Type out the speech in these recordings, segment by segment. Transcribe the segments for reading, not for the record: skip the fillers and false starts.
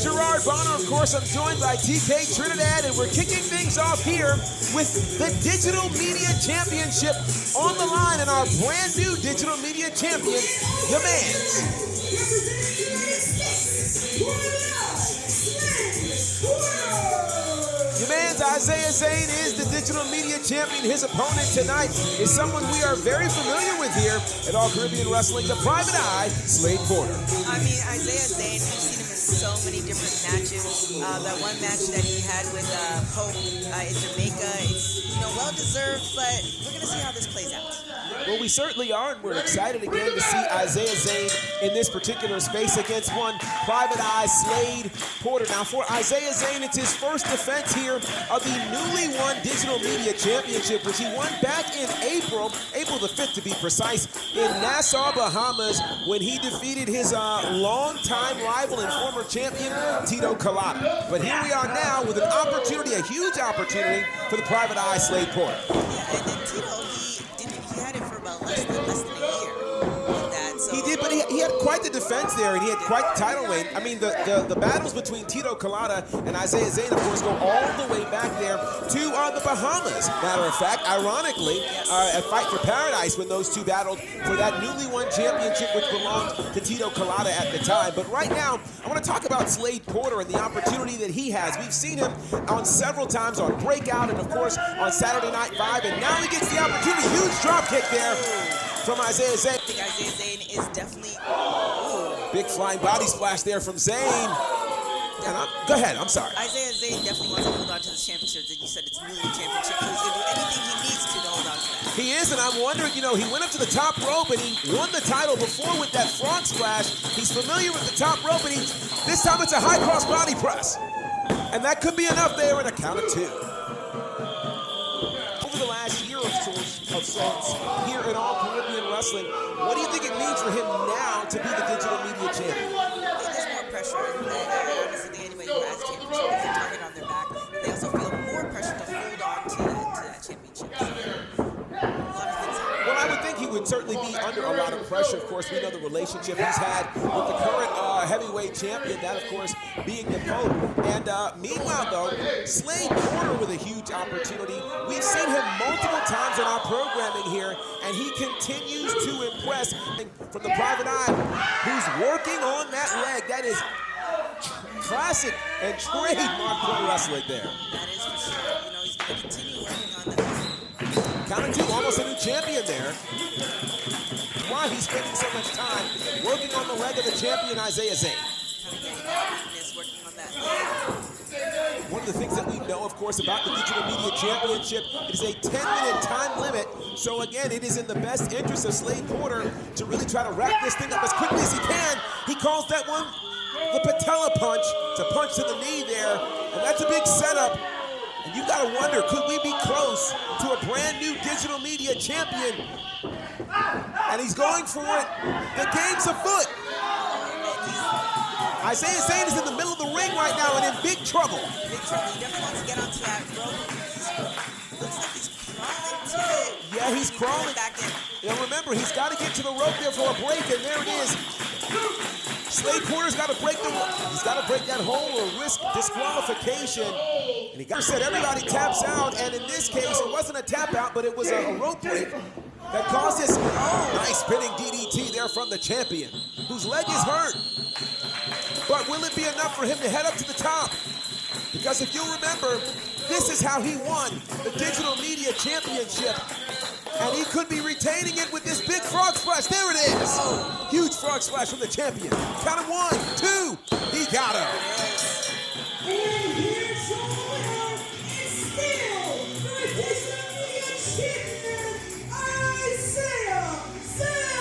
Gerard Bonner, of course. I'm joined by TK Trinidad, and we're kicking things off here with the Digital Media Championship on the line, and our brand new Digital Media Champion, the man. Your man's Izaiah Zane is the Digital Media Champion. His opponent tonight is someone we are very familiar with here at All Caribbean Wrestling, the Private Eye, Slade Porter. I mean, Izaiah Zane, we've seen him in so many different matches. That one match that he had with Pope in Jamaica, it's well-deserved, but we're going to see how this plays out. Well, we certainly are, and we're excited again to see Izaiah Zane in this particular space against one Private Eye, Slade Porter. Now, for Izaiah Zane, it's his first defense here of the newly won Digital Media Championship, which he won back in April the 5th to be precise, in Nassau, Bahamas, when he defeated his longtime rival and former champion, Tito Collada. But here we are now with an opportunity, a huge opportunity for the Private Eye, Slade Porter. Yeah, and then Tito, he had it for about less than a year. So. He did, but he had quite the defense there, and he had quite the title reign. I mean, the battles between Tito Collada and Izaiah Zane, of course, go all the way back there to the Bahamas. Matter of fact, ironically, at Fight for Paradise, when those two battled for that newly won championship, which belonged to Tito Collada at the time. But right now, I want to talk about Slade Porter and the opportunity that he has. We've seen him on several times on Breakout and, of course, on Saturday Night Live, and now he gets the opportunity. Huge drop kick there from Izaiah Zane. I think Izaiah Zane is definitely... Big flying body splash there from Zane. And go ahead, I'm sorry. Izaiah Zane definitely wants to hold on to this championship. And you said it's newly championship, so he's going to do anything he needs to hold on to that. He is, and I'm wondering, he went up to the top rope and he won the title before with that frog splash. He's familiar with the top rope, and this time it's a high cross body press. And that could be enough there in a count of two. Over the last year of sorts here in All Caribbean Wrestling, what do you think it means for him now to be the Digital Media Champion? I think there's more pressure, and I honestly think anybody who has championship is a target on their back. They also feel more pressure to hold on to that championship. So, a lot of things happen. Well, I would think he would certainly be under a lot of pressure. Of course, we know the relationship he's had with the current heavyweight champion, that, of course, being the Pope. And meanwhile, though, Slade Porter with a huge opportunity. We've seen him multiple times on our programming here, and he continues to impress from the Private Eye, who's working on that leg. That is classic and trademark pro wrestling there. That is for sure. He's going to continue working on that. Count of two, almost a new champion there. Why he's spending so much time working on the leg of the champion, Izaiah Zane. Kind of getting confidence, working on that leg. One of the things that we know, of course, about the Digital Media Championship is a 10-minute time limit. So again, it is in the best interest of Slade Porter to really try to wrap this thing up as quickly as he can. He calls that one the patella punch, to punch to the knee there, and that's a big setup. And you gotta wonder, could we be close to a brand new Digital Media Champion? And he's going for it. The game's afoot. Izaiah Zane is in the middle of the ring right now and in big trouble. Big trouble. He definitely wants to get onto that rope. Looks like he's crawling to it. Yeah, he's crawling. Back in. Now remember, he's got to get to the rope there for a break, and there it is. Slade Porter's got to break he's got to break that hole or risk disqualification. And he said everybody taps out, and in this case, it wasn't a tap out, but it was a rope break that caused this nice spinning DDT there from the champion, whose leg is hurt. But will it be enough for him to head up to the top? Because if you'll remember, this is how he won the Digital Media Championship. And he could be retaining it with this big frog splash. There it is. Huge frog splash from the champion. Count of 1, 2. He got him. And here's your winner, is still the Digital Media Champion, Izaiah Zane.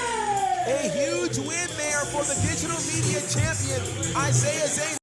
A huge win there for the Digital Media Champion, Izaiah Zane.